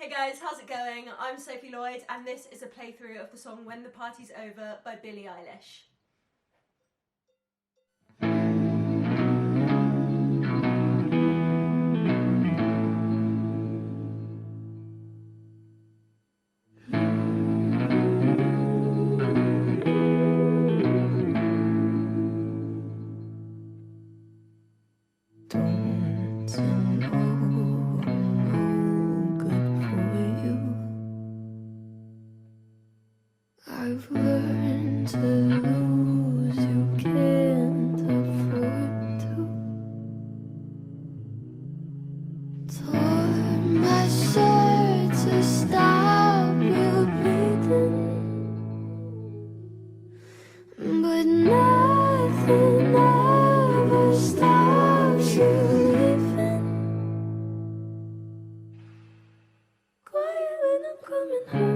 Hey guys, how's it going? I'm Sophie Lloyd and this is a playthrough of the song When the Party's Over by Billie Eilish. I've learned to lose, you can't afford to. Tore my shirt to stop you bleeding, but nothing ever stops you leaving. Quiet when I'm coming home.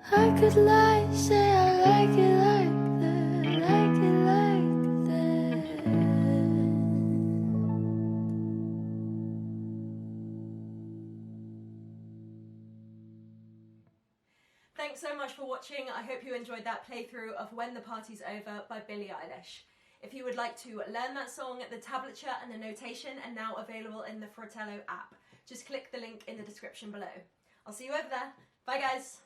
I could lie, say I like it like that, like it like that. Thanks so much for watching. I hope you enjoyed that playthrough of When the Party's Over by Billie Eilish. If you would like to learn that song, the tablature and the notation are now available in the Fratello app. Just click the link in the description below. I'll see you over there. Bye guys!